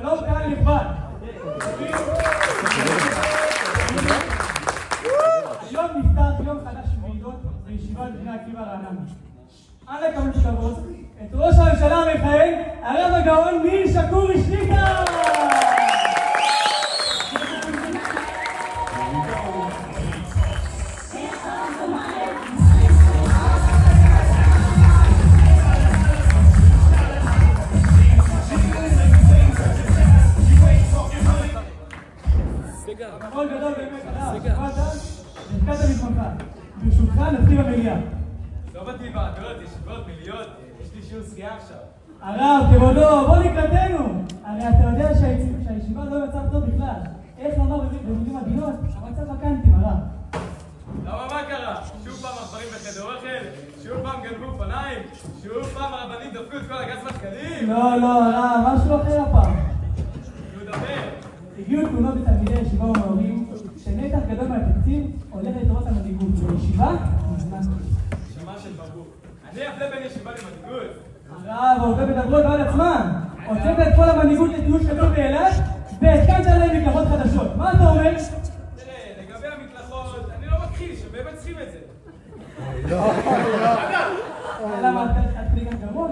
שלום קהל נכבד. היום נפתח יום חדש של ועידות בישיבה בבני עקיבא רעננה. אנא קבלו כבוד את ראש הממשלה המכהן, הרב הגאון מאיר שקורי שטיקה. הכל גדול באמת, הרב, שבאת, נפקדת מזמנך. ברשותך נתחיל במליאה. לא באתי ועדות, ישיבות, מליאות, יש לי שיעור שחייה עכשיו. הרב, כבודו, בוא לקראתנו. הרי אתה יודע שהישיבה לא במצב טוב בכלל. איך לומר במילים עדינות? המצב הקנטים, הרב. למה מה קרה? שוב פעם עכברים בחדר אוכל? שוב פעם גנבו פניים? שוב פעם הרבנים דפקו את כל הגז מתקנים? לא, הרב, משהו אחר הפעם. נו, דבר. הגיעו תלונות בתלמידי ישיבה ומהורים שנתח גדול מהתקציב הולך לטובת המנהיגות. בישיבה? מזמן. שמע של ברבור. אני אפלה בין ישיבה למנהיגות. הרב, הרבה מדברות בעד עצמן. הוצאת את כל המנהיגות לטיול שקול באילת והתקנת להם מקלחות חדשות. מה אתה אומר? תראה, לגבי המקלחות, אני לא מכחיש, הם באמת צריכים את זה. למה את פליגת גרוע?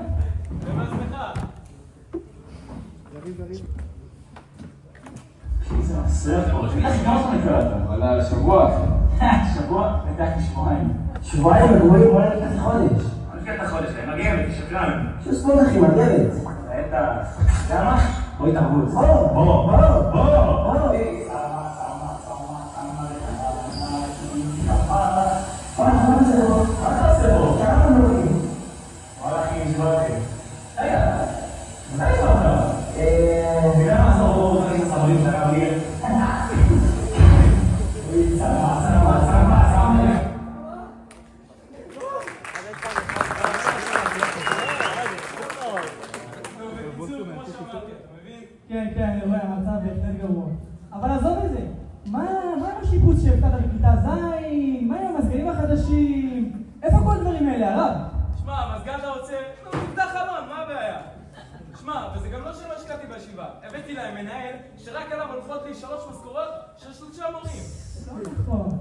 ומה שמחה? איזה סרט פה, תגיד לך כמה זמן קראת? וואלה, שבוע. שבוע? לקח לי שבועיים. שבועיים הגרועים בוא נקח את החודש. אני נקח את החודש, אני מגבת, שקרן. שספורט אחי, מגבת. בטח. למה? בואי תרבוץ. בוא. כן, אני רואה, המצב בהחלט גרוע. אבל עזוב את זה. מה עם השיפוץ שהבטחת בכיתה ז'? מה עם המזגנים החדשים? איפה כל הדברים האלה, הרב? שמע, המזגן אתה רוצה? נו, תפתח חלון, מה הבעיה? שמע, וזה גם לא שלא השקעתי בישיבה. הבאתי להם מנהל שרק עליו הולכות לי 3 משכורות של 3 מורים. לא נכון.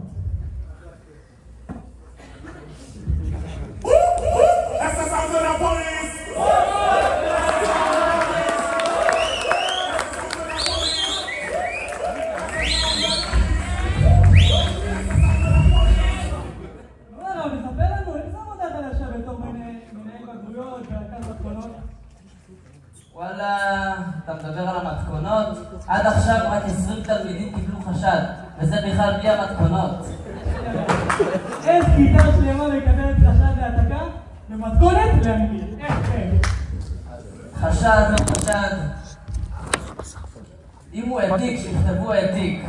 וואלה, אתה מדבר על המתכונות? עד עכשיו רק 20 תלמידים קיבלו חשד, וזה בכלל בלי המתכונות. איך כיתה שלמה מקבלת חשד להעתקה ומתכונת לאנגלית? איך? חשד, לא חשד. אם הוא העתיק, שיכתבו העתיק.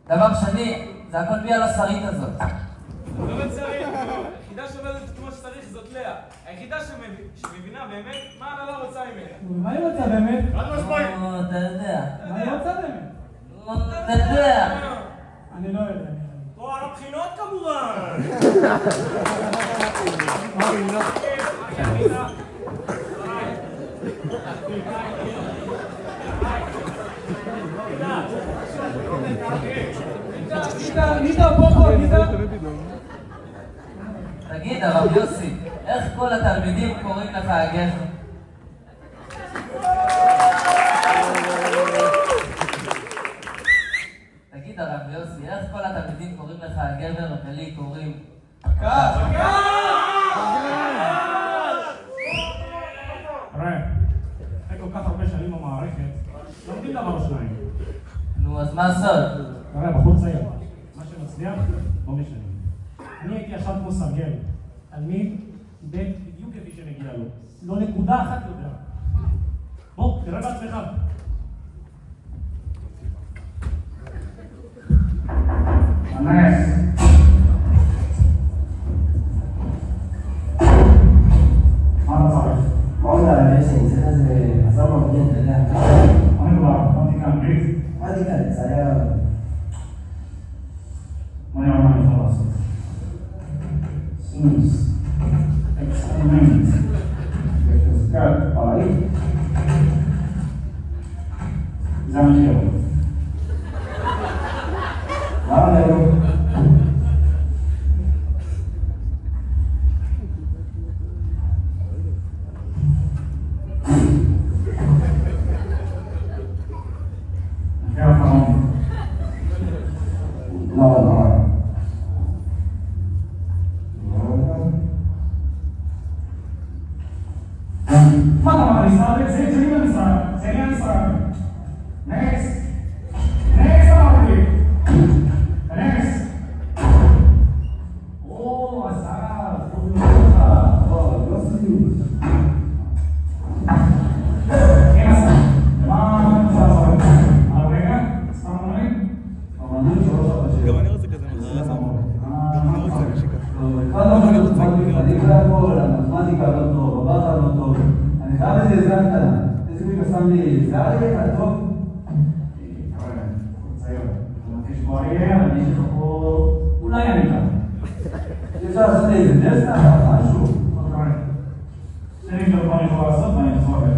דבר שני, זה הכל בלי על השרית הזאת. לא בצריך, היחידה שעובדת כמו שצריך זאת לאה. היחידה שמבינה באמת מה הנהלה רוצה ממנה. מה היא רוצה באמת? אתה יודע. מה היא רוצה באמת? אתה יודע. אני לא יודע. פה על הבחינות כמובן. תגיד, הרב יוסי, איך כל התלמידים קוראים לך הגבר? תגיד, הרב יוסי, איך כל התלמידים קוראים לך הגבר ולי קוראים? פקד! תראה, אחרי כל כך הרבה שנים במערכת, לומדים דבר או שניים. נו, אז מה הסוד? תראה, בחור צעיר, מה שמצליח, לא משנה. אני הייתי עכשיו כמו סרגל, תלמיד קיבל בדיוק כפי שמגיע לו. לא נקודה אחת יותר. בוא, תראה בעצמך. אנס. מה אתה צריך? מה עוד על הבסן? צריך איזה עזר במדיין, אתה יודע. מה מדובר? למדתי כאן אנגלית? אל תיכנס, זה היה... בוא נראה מה אני יכול לעשות. סינוס. אקספרימנט. בחזקת פראי. זה המחיר. למה נראה? מחיר אחרון. לא. מה אתה אמר לי? זה לי במשרד. זה לי המשרד. נקס. נקס אמרתי. נקס. או, עזר. לא סיום. כן, עזר. מה אפשר לעשות? רגע, סתם אומרים? אמרנו שלוש גם אני רוצה כזה מחר. גם אני רוצה נשיקה. אני קורא פה למתמטיקה לא טוב, בבחר לא טוב. אני חייב איזה עזרה קטנה. איזה מישהו שם לי עזרה לי אחד טוב? צעיר. אני מבקש בוא אהיה, אני יש לך פה... אולי אני כאן. אפשר לעשות איזה נס ככה, משהו. שני כבר אני יכול לעשות ואני אחזור אליך.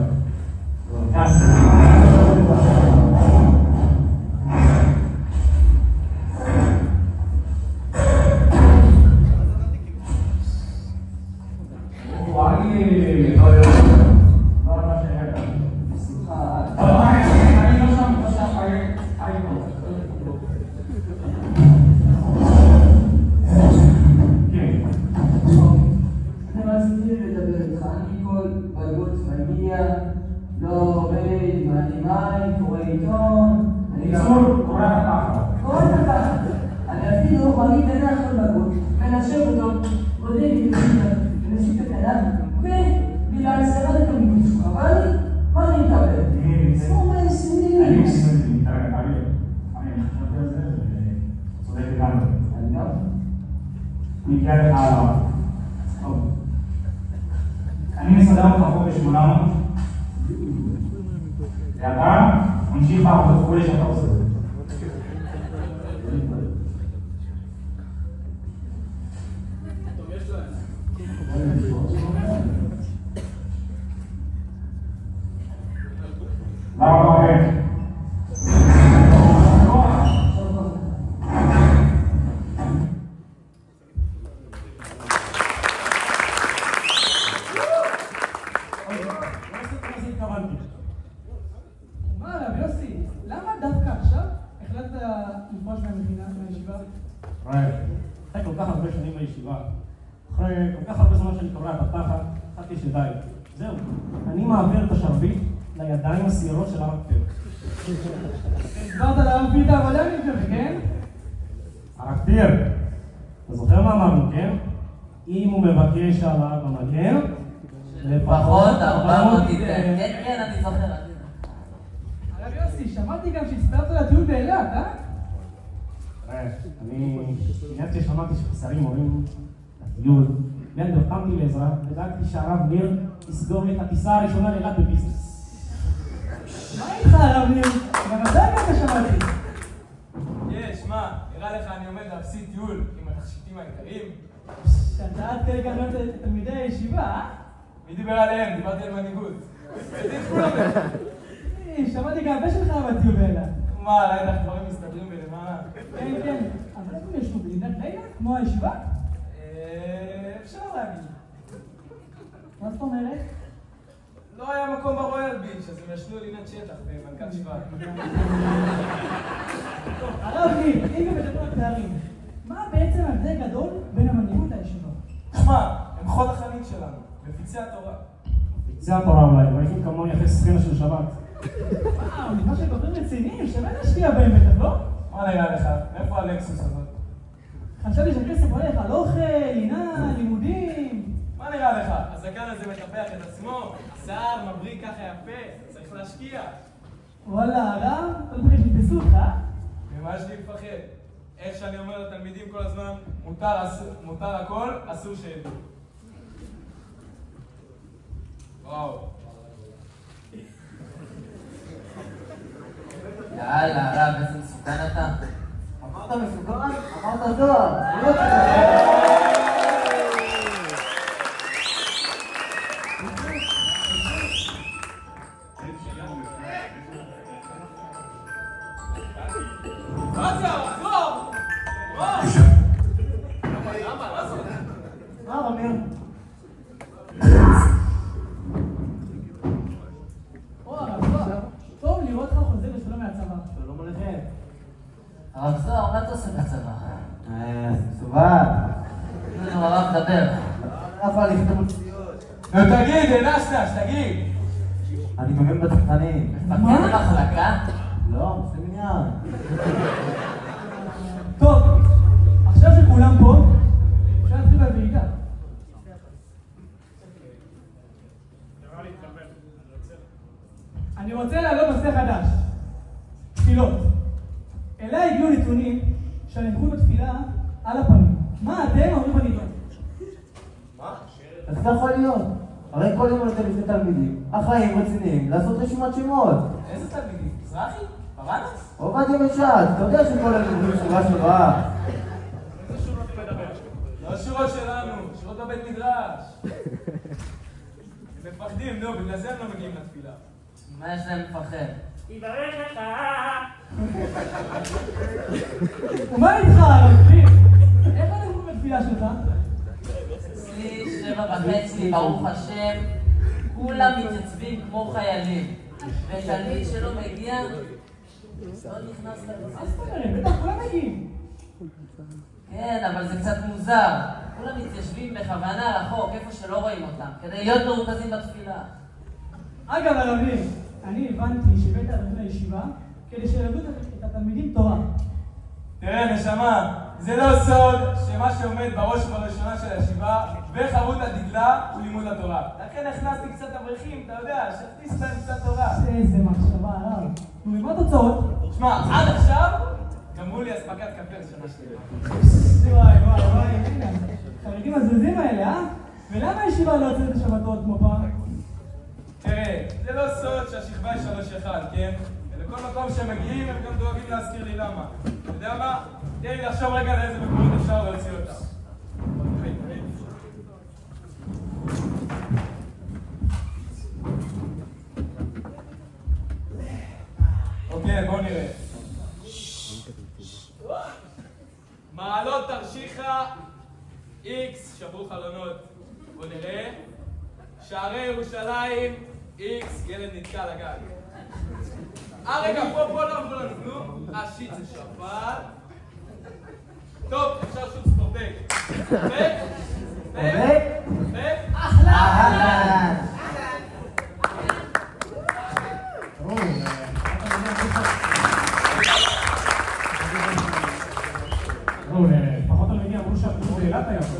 אני מסדר אותך פה ב-800 ואתה ממשיך בעבוד כל שאתה עושה. למה אתה אומר? אחרי כל כך הרבה שנים בישיבה, אחרי כל כך הרבה זמן שאני קורא את התחת, חשבתי שדי. זהו, אני מעביר את השרביט לידיים הסיירות של הרב פיר. הסברת לרב פיר את העבודה שלך, כן? הרב פיר, אתה זוכר מה אמרנו, כן? אם הוא מבקש עליו במגן, לפחות 400 ניתן. כן, אני זוכר. הרב יוסי, שמעתי גם שהצטרפת לטיול באילת, אה? אני מיד כששמעתי שחסרים מורים לטיול, מיד נרתמתי לעזרה ודאגתי שהרב ניר יסגור לי את הטיסה הראשונה לאילת בביזנס. מה איתך הרב ניר? גם אתה ככה שמעתי. מה, נראה לך אני עומד להפסיד טיול עם התכשיטים העיקריים? שאתה עד כדי גם את תלמידי הישיבה, אה? מי דיבר עליהם? דיברתי על מנהיגות. שמעתי גם הרבה שלך בטיול באילת. מה, ראית איך דברים מסתדרים בלמעלה? כן, כן. אבל איפה יש לו בלינת לילה? כמו הישיבה? אפשר להגיד. מה זאת אומרת? לא היה מקום ברויאל ביץ', אז הם ישנו לינת שטח במנכ"ל שבא. טוב, הרב ניר, אם הם מדברים על תארים, מה בעצם ההבדל גדול בין המנהיגות לישיבה? תשמע, הם חוד החנית שלנו, מפיצי התורה. מפיצי התורה אולי, ראיתם כמוני אחרי סכנה של שבת. וואו, נשמע שבחורים רציניים, שווה להשקיע בהם בטח, לא? מה נראה לך? איפה הלקסוס הזאת? חשבתי שהכסף הולך על אוכל, לינה, לימודים. מה נראה לך? הזקן הזה מטפח את עצמו, שיער מבריק ככה יפה, צריך להשקיע. וואלה, הרב, אתה מפחד שתפסו אותך? ממה יש לי לפחד? איך שאני אומר לתלמידים כל הזמן, מותר הכל, אסור שידעו. וואו. יאללה, הרב, איזה מסוכן אתה. אמרת מסוכן? אמרת זוהר. מה זה? עזור! מה? למה? מה זה? רמיר? טוב לראות לך חוזר בשלום מהצבא. שלום עליכם. הרב זוהר, מה אתה עושה בצבא? סובב. נו, הרב, דבר. אבל לכתוב צביעות. תגיד, אינשטש, תגיד. אני מבין בתחתנים. מפקד המחלקה? לא, זה מניין. טוב, עכשיו שכולם פה, אפשר להתחיל בוועידה. אני רוצה להעלות נושא חדש, תפילות. אליי הגיעו נתונים שהנכות בתפילה על הפנים. מה אתם אומרים בנידון? איך זה יכול להיות? הרי כל יום נותן לשני תלמידים, אחראים רציניים, לעשות רשימת שמות. איזה תלמידים? מזרחי? ברנס? עובדיה משעת, אתה יודע שכל הלימודים שורה שורה. לא שורות שלנו, שורות בבית מדרש. הם מפחדים, נו, בגלל זה הם לא מגיעים לתפילה. מה יש להם לפחד? יברך לך! ומה איתך, הרב? איך הנכות בתפילה שלך? אצלי 7:30, ברוך השם, כולם מתייצבים כמו חיילים. ותלמיד שלא מגיע, לא נכנס לבית. בטח, כולם מגיעים. כן, אבל זה קצת מוזר. כולם מתיישבים בכוונה רחוק, איפה שלא רואים אותם, כדי להיות מרוכזים בתפילה. אגב, הרבים, אני הבנתי שבית הרבים לישיבה כדי שילמדו את התלמידים תורה. תראה, נשמה, זה לא סוד שמה שעומד בראש ובראשונה של הישיבה וחרות הדגלה הוא לימוד התורה. לכן הכנסתי קצת אברכים, אתה יודע, שתכניס להם קצת תורה. איזה מחשבה הרב. ומה התוצאות? שמע, עד עכשיו גמרו לי אספקת קפה לשנה שלמה. וואי, הנה, חרדים הזזים האלה, אה? ולמה הישיבה לא יוצאת לשבתות כמו פעם? תראה, זה לא סוד שהשכבה היא 3-1, כן? ולכל מקום שהם מגיעים הם גם דואגים להזכיר לי למה. אתה יודע מה? תן לי לחשוב רגע לאיזה מקומות אפשר להוציא אותם. אוקיי, בואו נראה. מעלות תרשיחא, X, שברו חלונות. בואו נראה. שערי ירושלים, X, ילד נתקע לגג. רגע, פה לא אמרו לנו, נו. שיט זה שפט. טוב, אפשר שוט ספורטק. אחלה! פחות תלמידים אמרו שהפתרון באילת היה פה.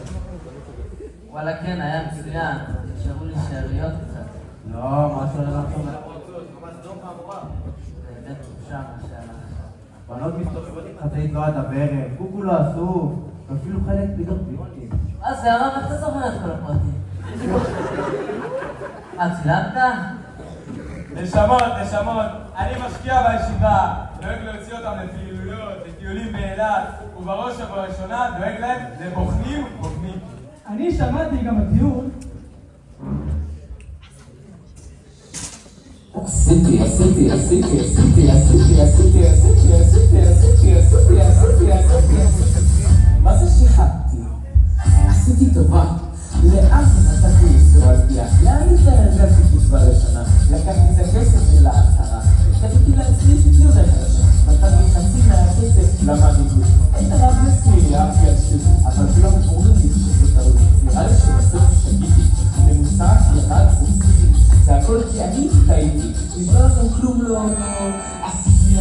וואלה כן, היה מצוין. נשארו לי שאריות קצת. לא, משהו לא נכון. באמת חופשה מה שהיה לך. בנות מסתובבות עם חצאית לא עד הברך, קוקו לא עשו, ואפילו חלק פתאום דיונים. מה זה הרב, איך אתה זוכר את כל הפרטים? צילמת? נשמות, אני משקיע בישיבה, דואג להוציא אותם לפעילויות, לטיולים באילת, ובראש ובראשונה דואג להם לבוחנים ובוחנים. אני שמעתי גם בטיול מה זה שיחקתי? עשיתי טובה. לאף נתתי איסור על פיה. לאן יותר הרגשתי תשווה לשנה? לקחתי את הכסף של ההצהרה. קניתי לעצמי טיול חדשה. נתתי חצי מהכסף למנהיגות. את הרב נשיא, אהבתי על שוב. אבל כולם אומרים לי שזה טעות. נראה לי שבסוף שגיתי. ממוצע ירד וסביבי. זה הכל כי אני טעיתי. נשמע לכם כלום לא... עשיתי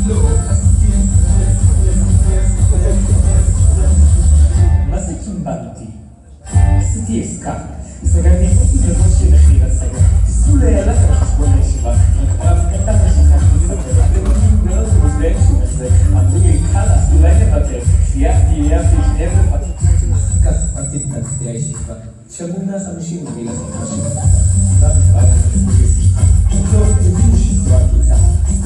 לא. מה זה קימבלתי? עשיתי עסקה. סגרתי חוסי בראש של מחיר הסגר. תיסעו לאילת על חשבון הישיבה. הרב קטן ושכחתי לספר. מאוד מוזלם שהוא מזה. אמרו לי, חלאס, אולי נוותר. חייבתי, איזה פתיק. אחר כך פתיק תצביע הישיבה. שמעו 150 ומילה חדשים. סיבה בכלל וחשבו בשמחה. לא, תביאו שיזו הקיצה.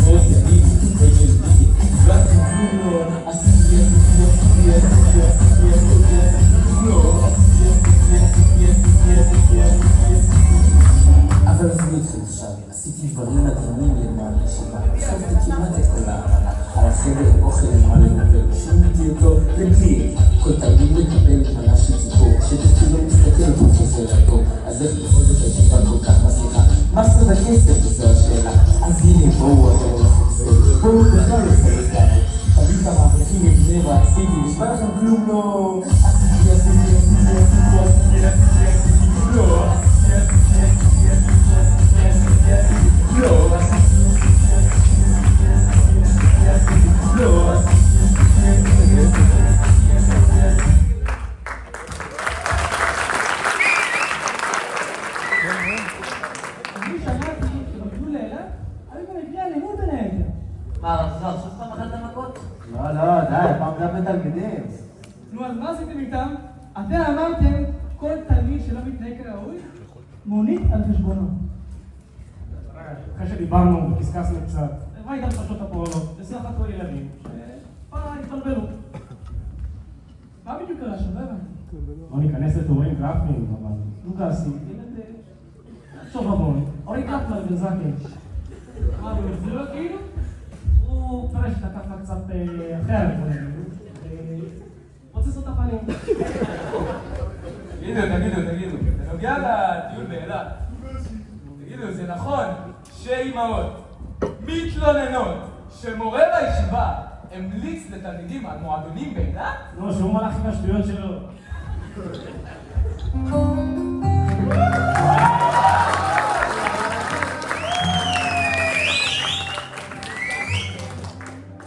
עוד ימים, רגל ביגי. לא תביאו לו, עשיתי אבל עשינו את עכשיו, עשיתי דברים מדהימים למען הישיבה. חשבתי כמעט את כל ההבנה. על החדר אוכל למען לדבר. שיניתי אותו לבלי. כל תלמיד מקבל מנה של ציפור. כשתפקיד לא מסתכל אותו חוזר הטוב. אז איך בכל זאת הישיבה כל כך מצליחה? מה סוד הכסף? וזו השאלה. אז הנה בואו עבור לחוצה. בואו בכלל לסייס לנו. תביא את המאבקים מבני ועשיתי. נשמע לכם כלום לא... עשיתי לא. נו, אז מה עשיתם איתם? אתם אמרתם, כל תלמיד שלא מתנהג כראוי, מונית על חשבונו. אחרי שדיברנו וקסקסנו קצת, ראית חשות הפועלות, בסך הכל ילדים, שפעם התבלבלו. מה בדיוק קרה שם? לא הבנתי. לא ניכנס לתיאורים גרפיים, אבל לוקאסי, ילד שובבון, אורי קפלר בן זקן. מה, הוא החזיר לו כאילו? הוא פרש את הכף קצת אחרת, רוצה לעשות את הפנים. תגידו, זה נוגע לטיול באילת. תגידו, זה נכון שאימהות מתלוננות שמורה בישיבה המליץ לתלמידים על מועדונים באילת? לא, שהוא מלך עם השטויות שלו.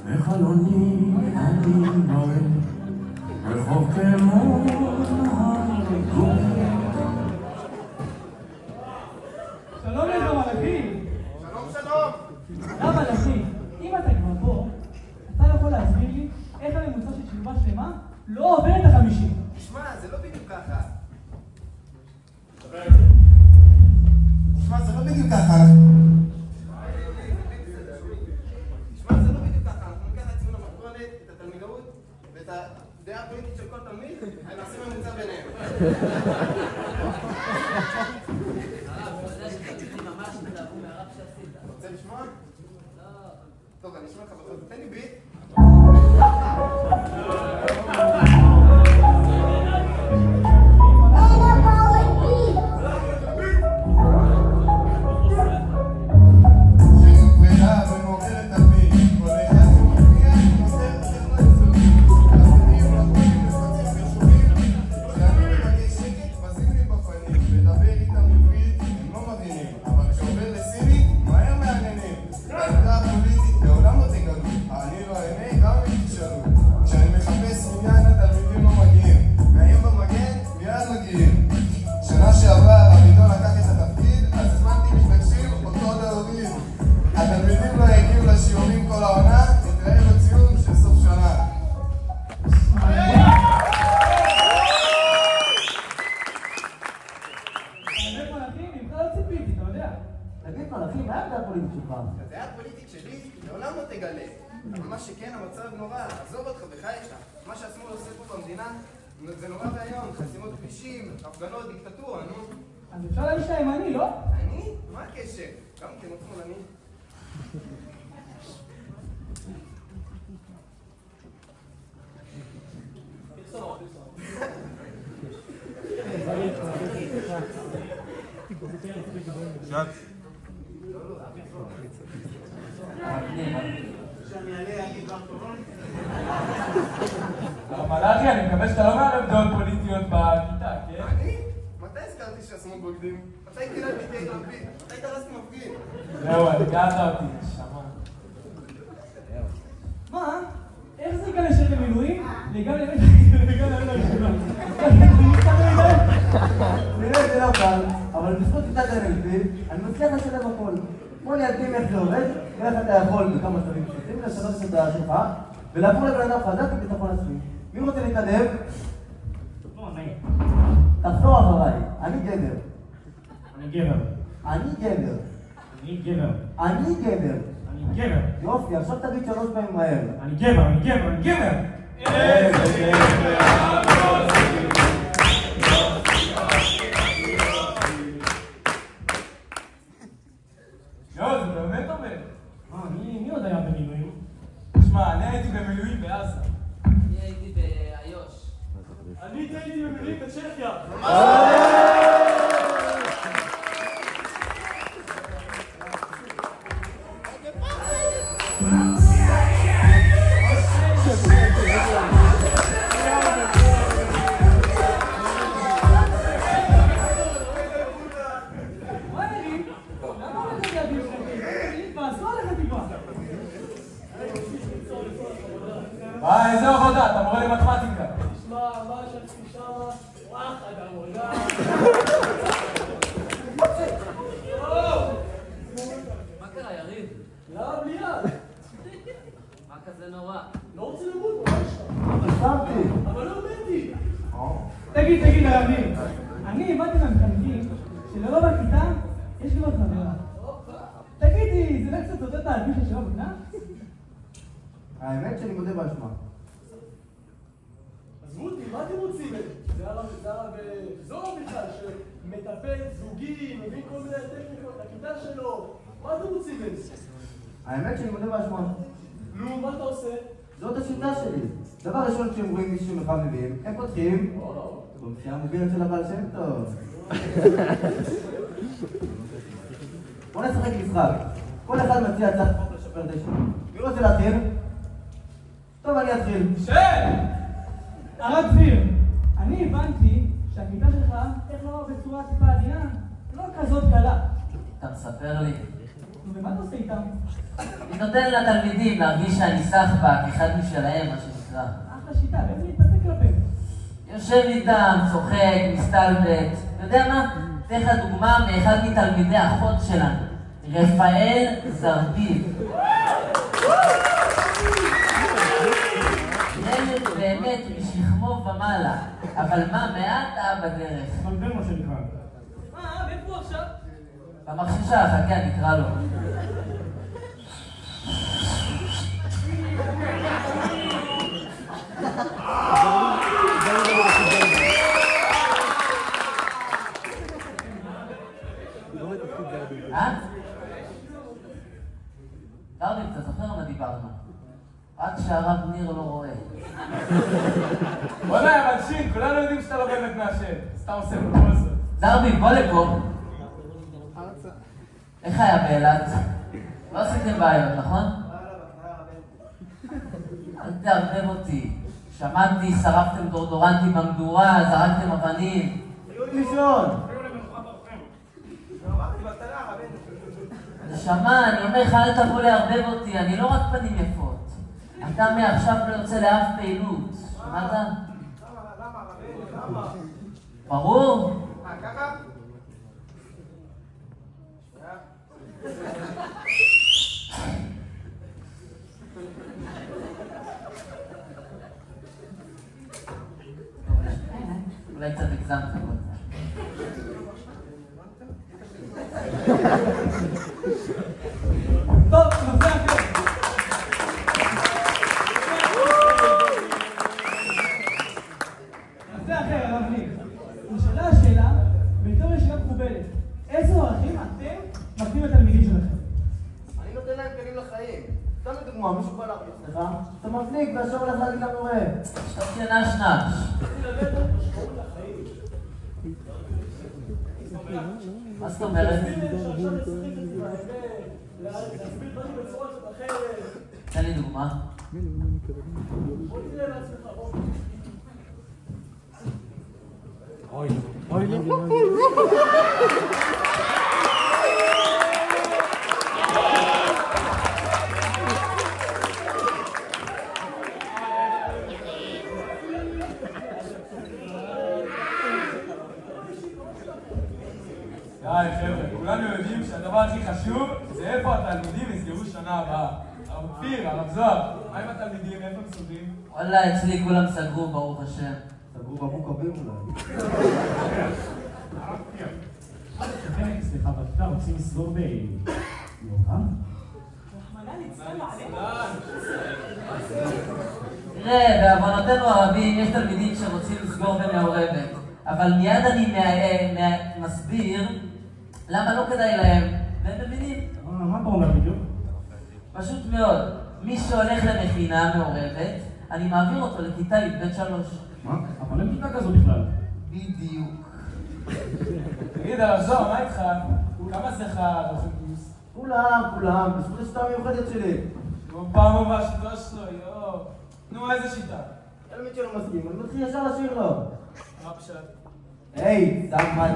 בחלוני אני רואה רחוב כמו הריקום. שלום לך מלאכים. שלום. למה מלאכים? אם אתה כבר פה, אתה יכול להסביר לי איך הממוצע של שכבה שלמה לא עובר את ה-50. תשמע, זה לא בדיוק ככה. אנחנו ניקח את ציון המתכונת, את התלמידות ואת הדעה הפוליטית של כל תלמיד, ונעשה ממוצע ביניהם. רוצה לשמוע? טוב, אני אשמע לך בכל זאת. תן לי ביט. הדעה הפוליטית שלי לעולם לא תגלה. אבל מה שכן, המצב נורא, עזוב אותך בחייך. מה שהשמאל עושה פה במדינה זה נורא והיום, חסימות כבישים, הפגנות, דיקטטורה, נו. אז אפשר להגיד שאתה ימני, לא? אני? מה הקשר? גם כן עוד שמאלני. שעת. מלאכי, אני מקווה שאתה לא מערב דעות פוליטיות בכיתה, כן? אני? מתי הזכרתי שהשמאל בוגדים? מתי קיללתי את יאיר לפיד? מתי דרסתי מפגין? זהו, הגעת אותי, נשמה. מה? איך זה גם לשבת במילואים? וגם לבית הישיבה. נראה זה לא קל, אבל בזכות שיטת NLP, אני מצליח לשלב הכל. בוא נדגים איך זה עובד, ואיך אתה יכול בכמה שלבים פשוטים לשנות את הדעה שלך, ולעבור לבן אדם חזק וביטחון עצמי. מי רוצה להתנדב? תחזור אחריי, אני גבר. אני גבר. אני גבר. אני גבר. אני גבר. אני גבר. יופי, עכשיו תגיד 3 פעמים מהר. אני גבר, אני גבר, אני גבר! איזה גבר! יואו, זה באמת אומר. מי עוד היה במילואים? תשמע, אני הייתי במילואים בעזה. אני הייתי באיו"ש. אני הייתי במילואים בצ'כיה. איזה עבודה? אתה מורה למתמטיקה. תשמע, מה שעשיתי שמה, וואחד עבודה. מה קרה, יריב? למה בלי יד? מה כזה נורא? לא רוצה למות, מה יש לך? אבל שמתי. אבל לא מתי. תגיד, הרבים. אני הבנתי מהמחנכים שלרוב הכיתה יש כבר חברה. תגידי, זה לא קצת אותו תהליך של שלום בקנה? האמת שאני מודה באשמה. עזבו אותי, מה אתם רוצים? זה הרב זוהר בכלל, שמטפל זוגי, מבין כל מיני טכניקות לכיתה שלו. מה אתם רוצים? האמת שאני מודה באשמה. נו, מה אתה עושה? זאת השיטה שלי. דבר ראשון, כשהם רואים מישהו מחבבים, הם פותחים במחייה המוגנת של הבעל שם טוב. בוא נשחק משחק. כל אחד מציע הצעת חוק לשפר את האישה. מי רוצה להתחיל? טוב, אני אתחיל. הרב דביר, אני הבנתי שהכיתה שלך, איך לא בצורה טיפה עדינה, לא כזאת קלה. אתה מספר לי. ומה אתה עושה איתם? אני נותן לתלמידים להרגיש שאני סחבק, אחד משלהם, מה שנקרא. אחלה שיטה, ואיך להתבטא כלפיהם? יושב איתם, צוחק, מסתלבט. אתה יודע מה? אתן לך דוגמה מאחד מתלמידי האחות שלנו, רפאל זרביב. ילד באמת משכמו ומעלה, אבל מה מעט בדרך. ספנדר מה שנקרא. איפה הוא עכשיו? במחששה, חכה, נקרא לו. זרביב, אתה זוכר מה דיברנו? רק שהרב ניר לא רואה. בוא'נה, יא מלשין, כולנו יודעים שאתה לא באמת מעשן. סתם עושה בכל זאת. זרביב, בוא לפה. איך היה באילת? לא עשיתם בעיות, נכון? אל תערבב אותי. שמעתי, שרפתם דורדורנטים במדורה, זרקתם אבנים. לישון! נשמה, אני אומר לך, אל תבוא לערבב אותי, אני לא רק פנים יפות. אתה מעכשיו לא יוצא לאף פעילות. שמעת? למה? ברור? ככה? אולי קצת הגזמתם אותה. טוב, נושא אחר. נושא אחר, הרב ניר. נשאלה השאלה, בתור ישיבה מכובדת, איזה ערכים אתם מקנים לתלמידים שלכם? אני נותן להם כלים לחיים. סתם לדוגמה, מישהו בא להרביץ לך, אתה מבליג והשאר הולך להגיד למורה. שתתי נש. מה זאת אומרת? תן לי דוגמה. די חבר'ה, כולנו יודעים שהדבר הכי חשוב זה איפה התלמידים יסגרו שנה הבאה. הרב כפיר, הרב זוהר, מה עם התלמידים? איפה הם סוגרים? וואלה, אצלי כולם סגרו, ברוך השם. סגרו במוקבים אולי. סליחה, בכיתה רוצים לסגור ביומם? תראה, בעוונותינו הרבים יש תלמידים שרוצים לסגור במעורבת, אבל מיד אני מסביר למה לא כדאי להם, והם מבינים. מה בדיוק? פשוט מאוד. מי שהולך למכינה מעורבת, אני מעביר אותו לכיתה י"ב 3. מה? אבל אין כיתה כזו בכלל. בדיוק. תגיד, הרב זוהר, מה איתך? כמה זה לך באופן גיוס? כולם, בזכות השיטה המיוחדת שלי. פעם הבאה שיטה שלו, יואו. נו, איזה שיטה? תלמיד שלא מסכים, אני מתחיל ישר לשיר לו. מה פשט? היי, סמד.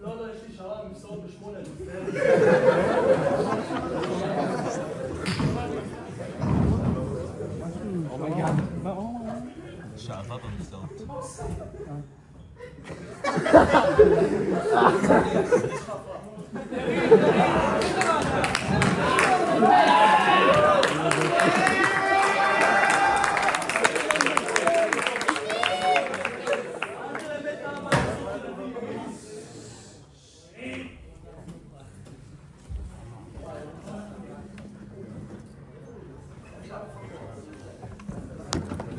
לא, יש לי שעה מבשרות ב8. שעבה במסעות.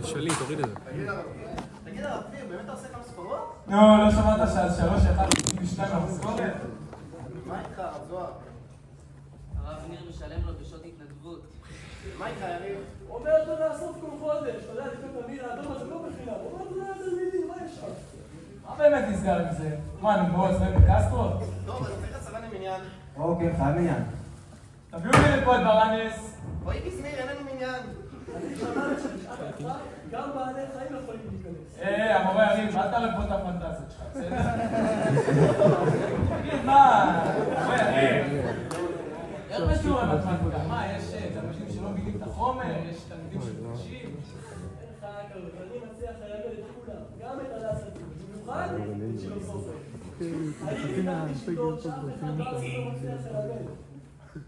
שלי, תוריד את זה. תגיד הרב דביר, באמת אתה עושה כמה ספרות? נו, לא שמעת שעל 3-1-2 מהמשכורת? מה איתך הרב זוהר? הרב ניר משלם לו בשעות התנדבות. מה איתך יריב? הוא אומר אותו לאסוף כל חודש, אתה יודע, לפני תמיד האדום הזה לא בחינם. הוא אומר אותו לתלמידים, מה יש לך? מה באמת נסגר עם זה? מה, נגמרו עצמאים בקסטרו? טוב, אני צריך 10 למניין. אוקיי, חייב עניין. תביאו לי לפה את ברנס. רועי קיסמיר, אין לנו מניין. אני שמעתי שבשעת ההצבעה גם בעלי חיים לא יכולים להיכנס. המורה יריב, אל תערב פה את הפנטזיות שלך, בסדר? תגיד, מה? המורה יריב. יש בשיעורי מתמטיקה, מה, יש תלמידים שלא מבינים את החומר, יש תלמידים שמתקשים. אין לך כזאת, אני מציע ללמד את כולם, גם את הדסה, במיוחד את שלום סופר. אני פיתחתי שיטות שאף אחד לא מצליח ללמד.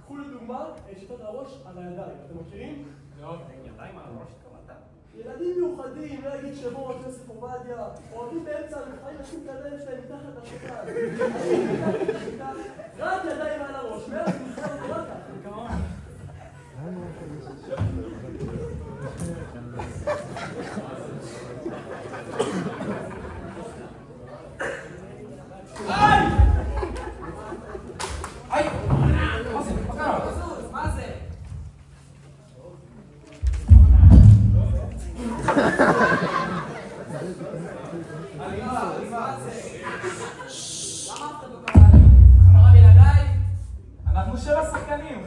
קחו לדוגמה שיטות הראש על הידיים, אתם מכירים? ידיים על הראש כמתה. ילדים מיוחדים, לא יגיד שמות, יוסף עובדיה, אוהבים באמצע המבחנים לשים את הידיים שלהם מתחת לשולחן. רק ידיים על הראש, מאז מבחן התורה ככה. מה זה? אנחנו 7 שחקנים,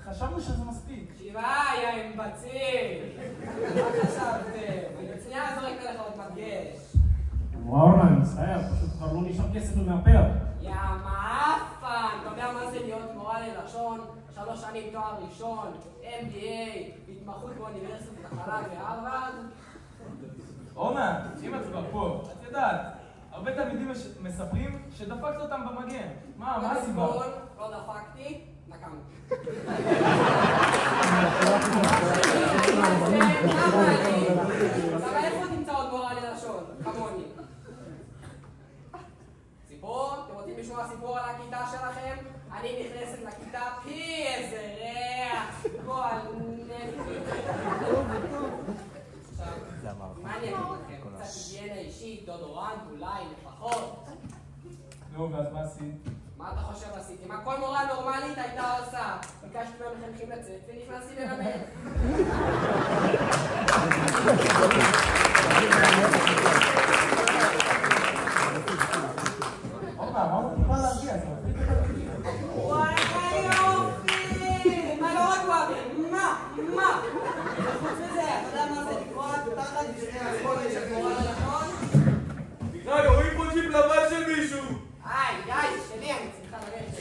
חשבנו שזה מספיק. 7, יא אמבציל! מה חשבתם? אני בצניעה זורקת לך עוד מגש. וואו, אני מצטער, פשוט כבר לא נשאר כסף למאפר. יא מעפן! אתה יודע מה זה להיות מורה ללשון? 3 שנים תואר ראשון, MBA, התמחות באוניברסיטת החלל והרווארד? אורנה, אם את כבר פה, את יודעת, הרבה תלמידים מספרים שדפקת אותם במגן. מה הסיבה? קודם כל, לא דפקתי, נקמתי. אבל איפה תמצא עוד מורה ללשון? כמוני. סיפור? אתם רוצים לשמוע סיפור על הכיתה שלכם? אני נכנסת לכיתה, פי איזה ריח! גועל נפש. עכשיו, מה אני אגיד לכם? קצת היגיינה אישית, דודורנט, אולי, לפחות. נו, ואז מה עשית? מה אתה חושב עשיתי? מה כל מורה נורמלית הייתה עושה? ביקשתי מהמחנכים לצאת ונכנסתי ללמד. אורנה, מה הוא טיפה להרגיע? זה מפריד את התלמידים. וואי, מה יופי! מה לא רק אוהבים? מה? חוץ מזה, אתה יודע מה זה לקרוא תחת בשביל החודש של מורה ללשון? רגע, רואים פה ג'יפ לבן של מישהו! שלי, אני צריכה ללכת.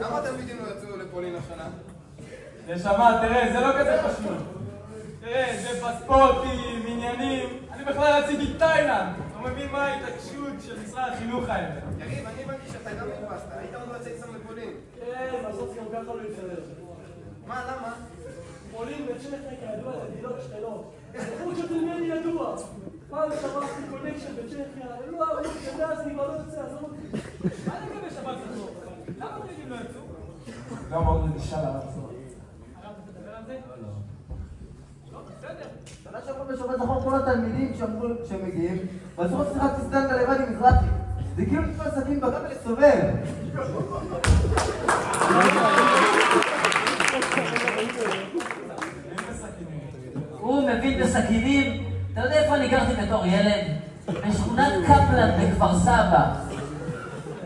כמה תלמידים לא יצאו לפולין השנה? נשמה, תראה, זה לא כזה פשוט. תראה, זה פספורטים, עניינים. אני בכלל רציתי תאילנד. לא מבין מה ההתעקשות של משרד החינוך האלה. יריב, אני הבנתי שאתה גם נתפסת. היית עוד לא יוצא איתם לפולין. כן, בסוף גם ככה לא יצא. וצ'כיה כידוע למדינות שכנות. בחור של ממני ידוע. פעם שברתי קונקשן בצ'כיה, הם לא אהבו את אז אני כבר לא יוצא, עזוב אותי. מה לגבי שבת לחזור? למה תגידים לא יצאו? לא מאוד רגישה לעצור. הרב, אתה תדבר על זה? לא, בסדר. שנה שעברה בשבת זכור כל התלמידים שאמרו שהם מגיעים, ועשו עוד שיחת סטנדה לבד עם מזרחי. זה כאילו נתפס סכין בגב ולסובב. הוא מבין בסכינים. אתה יודע איפה אני גרתי בתור ילד? בשכונת קפלן בכפר סבא.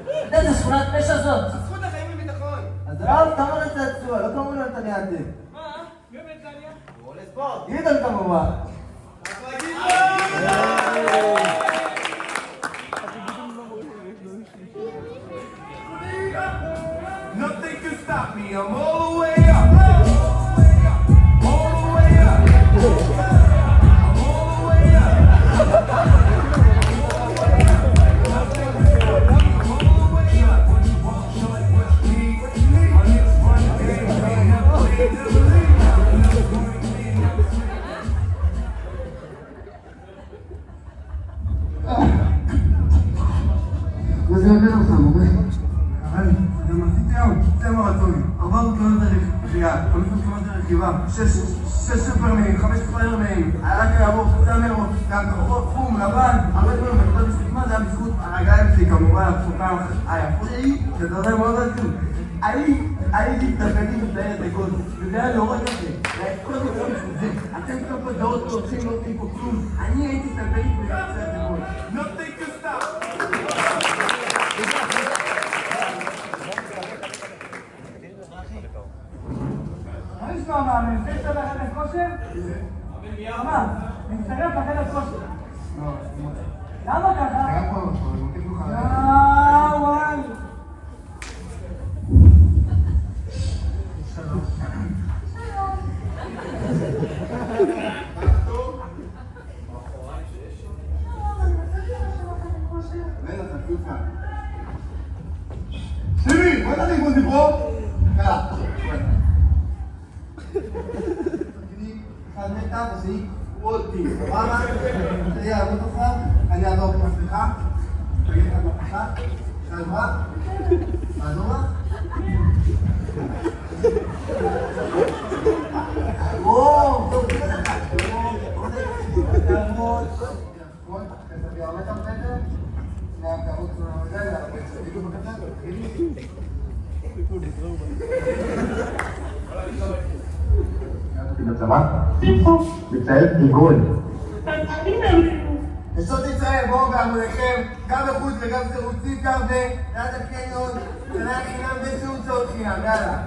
אתה יודע איזה שכונת פשע זאת? זכות החיים וביטחון. אז רב, כמה רצעצוע, לא קראו לנו נתניאתם. מה? מי עובד דניה? הוא עולה ספורט. גדעון כמובן. Nothing can stop me, I'm all the way up. All the way up. I'm all the way up. Nothing can stop me, I'm all the way up. When you walk, show it what you need. My lips run game, ain't never made to believe. מה זה עובד אותך, מורה? אבל גם עשיתי עוד, זה מרתון, 400 קילומטר רכיבה, 500 קילומטר רכיבה, 6 סופרמנים, 5 ספיירמנים, היה רק ירוק, סמר, גם כחול, חום, לבן, הרבה דברים, אני חושב בזכות מה זה היה בזכות הרגליים שלי כמובן, הפסוקה היפות שלי, שזה יודע מאוד עצוב. הייתי תלפנים בסיירת הגול, וזה היה לא רק כזה, כל זה לא בזכות זה, אתם כאן פה דעות תורצים, לא עושים פה כלום, אני הייתי תלפנים בסיירת הגול. Nothing can stop! מה נשמע מאמן? זה שאתה לחדר כושר? מה? מצטרף לחדר כושר. למה ככה? היה פה, הוא מוקד לך. וואי. שימי, בוא נתחיל כמו דיברו. יאללה. אחד מתה וזה אותי. סבבה? אני אעבוד אותך, אני אעזור במסכה. תגיד לך במסכה. שעזרה? לעזור לך? וואו, טוב, תגיד לך. תעמוד. תסתכל, הרבה אתה מטר? תעמוד קצת למגל, תגידו בקטן. בצבא? בצהל עיגול. נשות ישראל, בואו בעמודיכם, גם בחוץ וגם סירוצים גם זה, ליד הקניון, שנה חינם וסעוצות חינם, יאללה.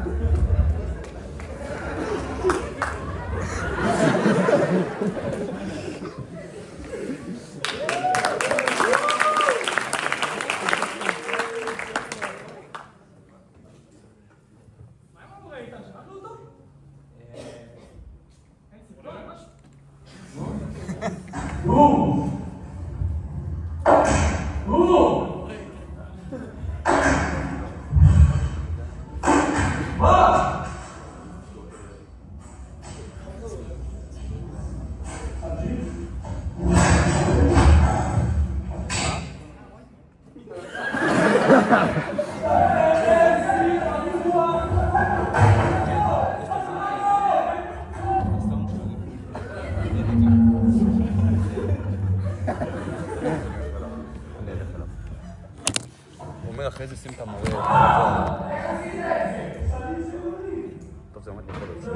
אחרי זה שים את המורה. טוב, זה עומד בכל זה.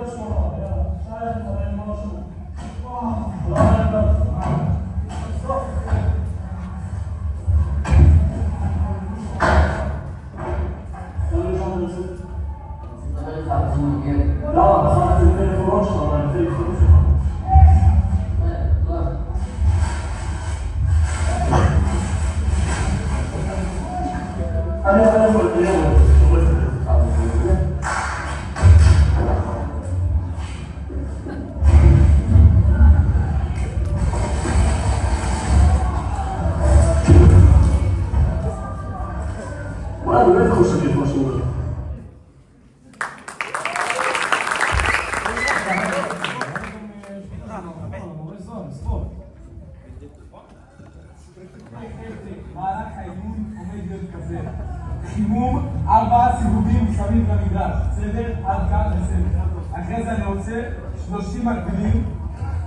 בסדר? עד כאן בסדר. אחרי זה אני רוצה 30 מקבילים,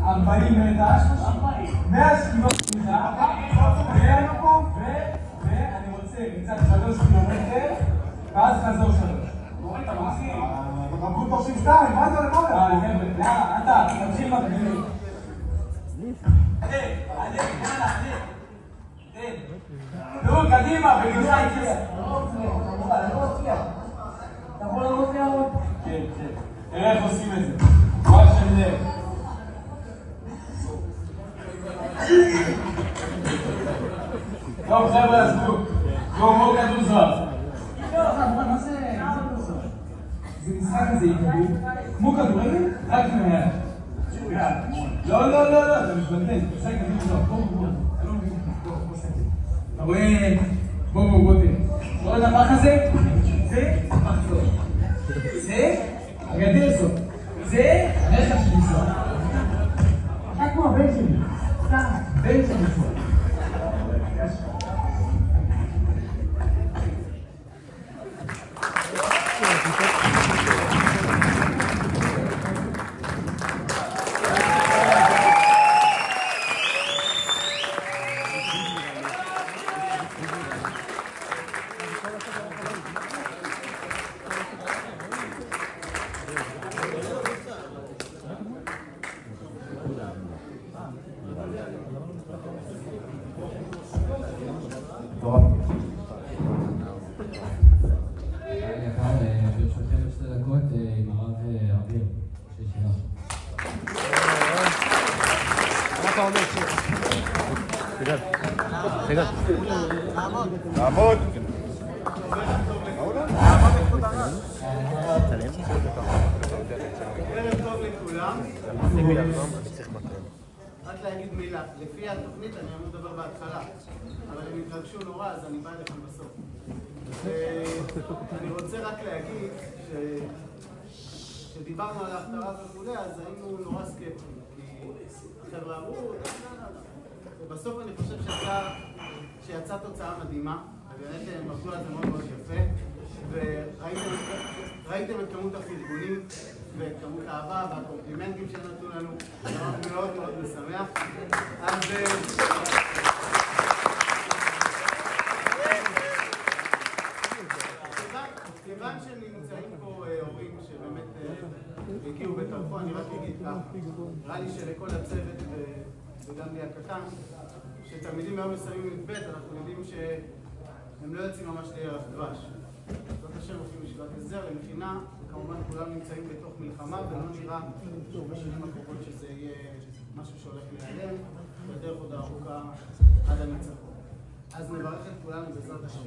40 מטר, 100 קילו, ואני רוצה קצת 3 קילומטר, ואז חזור 3. רבו תורשים 2, מה זה למעלה? חבר'ה, יאללה, אתה, תתחיל מקבילים. נו, קדימה, בגלל איתי. אתה יכול לראות לי עוד? כן, כן. תראה איך עושים את זה. רק שאני נראה. טוב, חבר'ה, עזבו. מו כדור זוהר. מה זה? זה משחק הזה, כמו כדורגל, רק מהיד. לא, אתה מתבלבל. משחק כדור זוהר. בוא. אתה רואה? בוא, תראה. אתה רואה את הפח הזה? זה הפח זו. זה הגדר זו. זה הרכב שלי זו. אתה כמו הבן שלי. בן שלי זו. לעמוד. ערב טוב לכולם. רק להגיד מילה, לפי התוכנית אני אמור לדבר בהתחלה, אבל הם התרגשו נורא, אז אני בא לכם בסוף. אני רוצה רק להגיד שדיברנו על ההכתרה וכו', אז היינו נורא סקפטיים, כי החבר'ה אמרו, ובסוף אני חושב שיצאה תוצאה מדהימה, ובאמת הם עבדו על זה מאוד מאוד יפה, וראיתם את כמות הפרגונים ואת כמות האהבה והקומפלימנטים שנתנו לנו, זה מאוד מאוד משמח. אז כיוון שנמצאים פה הורים שבאמת הגיעו וטרחו, אני רק אגיד ככה, נראה לי שלכל הצוות וגם לי הקטן, שתלמידים היום מסיימים י"ב, אנחנו יודעים שהם לא יוצאים ממש לערב דבש. זאת השם הולכים לישיבת הסדר, למכינה, וכמובן כולם נמצאים בתוך מלחמה, ולא נראה בשנים הקרובות שזה יהיה משהו שהולך להיעלם, בדרך עוד ארוכה עד הניצחון. אז נברך את כולנו בעזרת השם,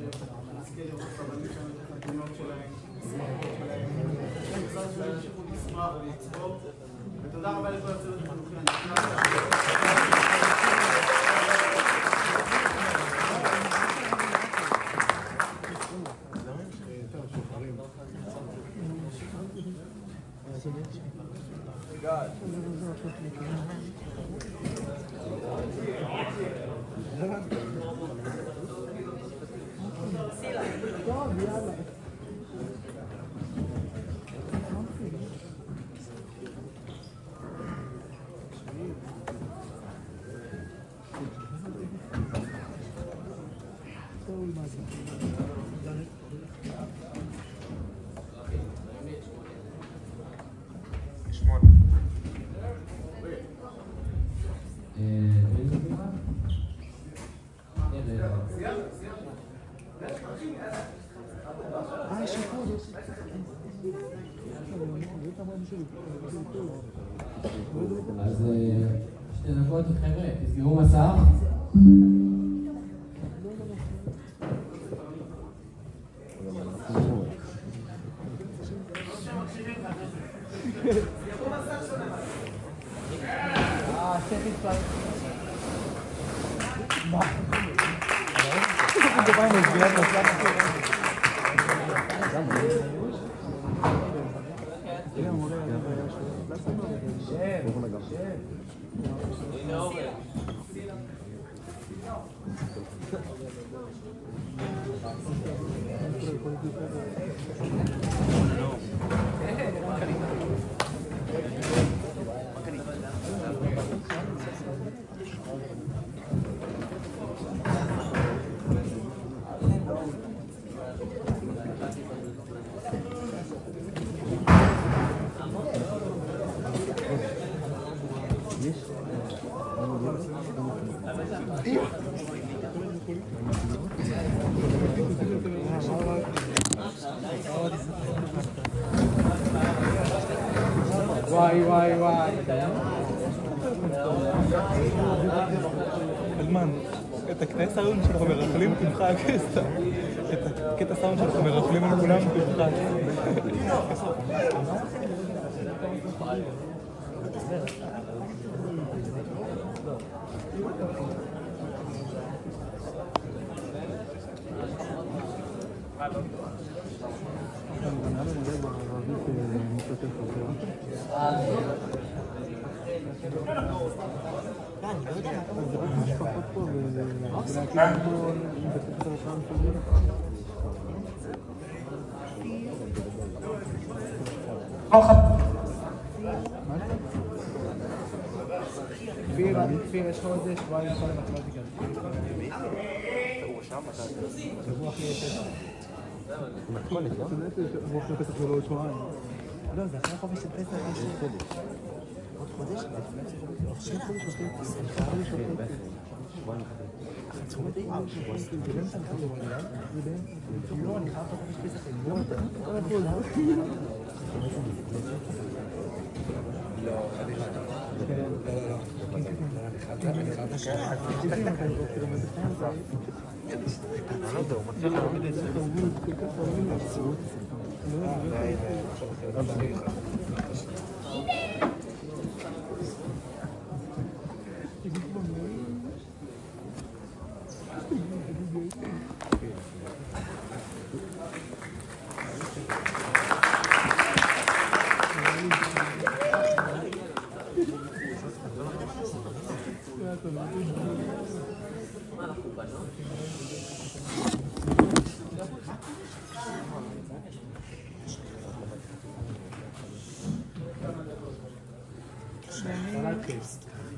נזכה לראות רבנים שם את החתונות שלהם, שמחות שלהם, בעזרת השם ימשיכו לשמוח ולצפות, ותודה רבה לכל הצוות החינוכי הנפלא. אז 2 דקות, חבר'ה, תסגרו מסך. וואי וואי וואי. אלמן, את הקטעי סאונד שאנחנו מרחלים תמחק, את הקטע סאונד שאנחנו מרחלים על כולם תמחק. כפיר, יש לך עוד שבועיים כל המתמטיקה. שבוע אחרי פסח. מתכונת, לא? שבוע אחרי פסח זה לא עוד שבועיים. לא, זה אחרי חופש של פסח. עוד חודש? לא, אני חייב חופש פסח לגמור אותה.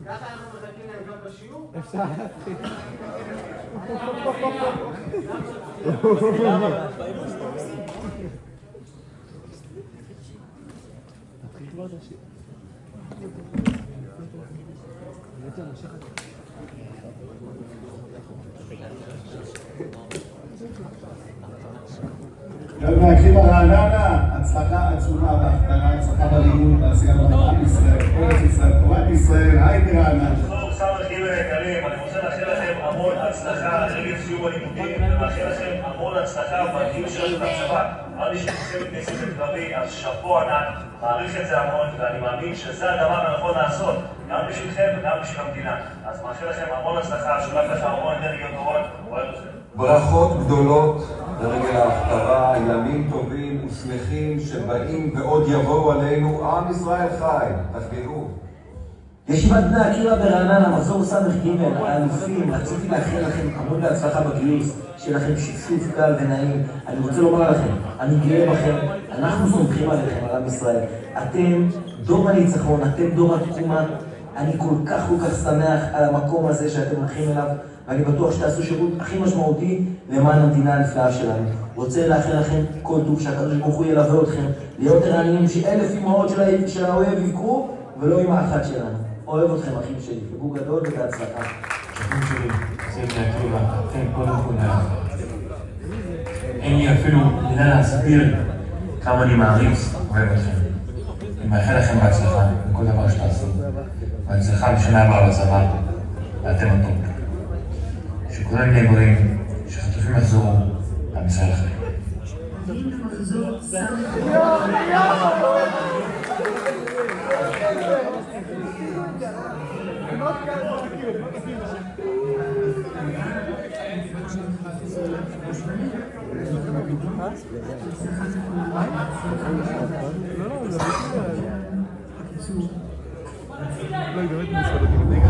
ככה אנחנו מחכים להם גם בשיעור? אפשר להתחיל. תתחיל כבר את השיעור. להקריב הרעננה, הצלחה עצומה בהפתרה, הצלחה בלימוד, בהשיגה במדינת ישראל, ארץ ישראל, תורת ישראל, הייתי רעננה. סמכים ויקרים, אני רוצה לאחל לכם המון הצלחה לרגל סיום הלימודים, ולאחל לכם המון הצלחה בגיל שלכם בצבא. אמרתי שתעשו את ניסים ודברי, אז שאפו ענק, מעריך את זה המון, ואני מאמין שזה הדבר הנכון לעשות, גם בשבילכם וגם בשביל המדינה. אז מאחל לכם המון הצלחה, שולח לכם המון אנרגיות טובות, אוהב אתכם. ברכות גדולות לרגל ההפטרה, ימים טובים ושמחים שבאים ועוד יבואו עלינו, עם ישראל חי, תחגגו. ישיבת בני עקיבא ברעננה, מחזור ס"ג, האלופים, רציתי לאחל לכם המון בהצלחה בגיוס, שיהיה לכם שיתוף קל ונעים. אני רוצה לומר לכם, אני גאה בכם, אנחנו סומכים עליכם, על עם ישראל. אתם דור הניצחון, אתם דור התקומה. אני כל כך שמח על המקום הזה שאתם הולכים אליו, ואני בטוח שתעשו שירות הכי משמעותי למען המדינה הנפלאה שלנו. רוצה לאחל לכם כל טוב, שהקדוש ברוך הוא ילווה אתכם, להיות ערניים, ש1,000 אמהות של האויב יבכו, ולא עם האחת שלנו. אוהב אתכם, אחים שלי, חיבוק גדול ובהצלחה. אחים שלי, זה בני עקיבא, אתם קודם כל אין לי אפילו מילה להסביר כמה אני מעריץ, אוהב אתכם. אני מאחל לכם בהצלחה בכל דבר שתעשו. בהצלחה בשנה הבאה בצבא, ואתם הטוב. שכולם נהיה בריאים, שחטופים יחזרו, עם ישראל חיים.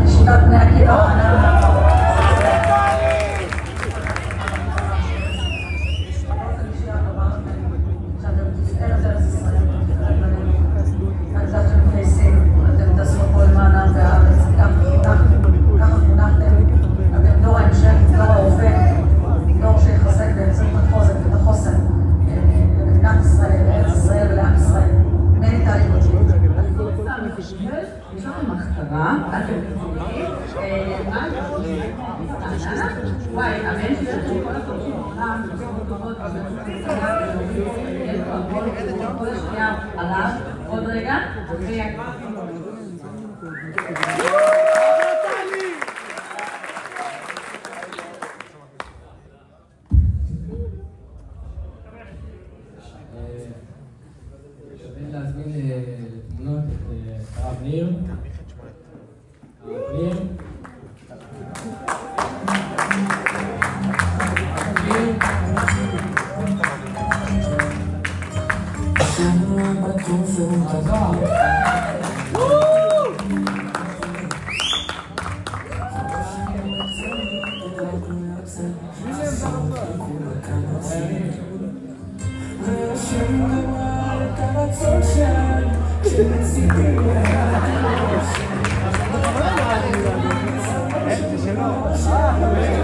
ישיבת בני עקיבא רעננה. אתם תעשו הכל למען העם והארץ, ככה חונכתם, אתם דור ההמשך, דור ההווה, דור שיחזק באמצעות החוזק ואת החוסן למדינת ישראל, לארץ ישראל ולעם ישראל. יש לכם מחקרה, אתם מבינים, מה וואי, הבן שלי לכם כל הפרשים בעולם, בצורות טובות, כל השנייה עליו, עוד רגע, שווה להזמין לתמונות את הרב ניר. הרב ניר. שלום.